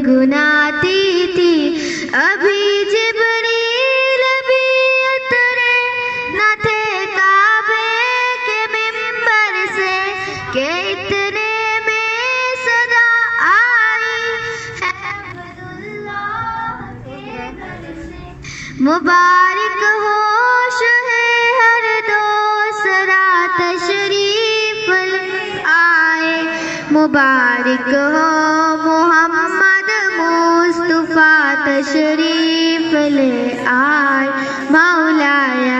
गुनगुनाती थी। अभी जिब्रील भी उतरे न थे काबे के मिंबर से कि इतने में सदा आई है अब्दुल्लाह के घर से। मुबारक हो शहर दोसरा तशरीफ आए, मुबारक हो मोहम्मद मुस्तफा तशरीफ ले आए। मौलाया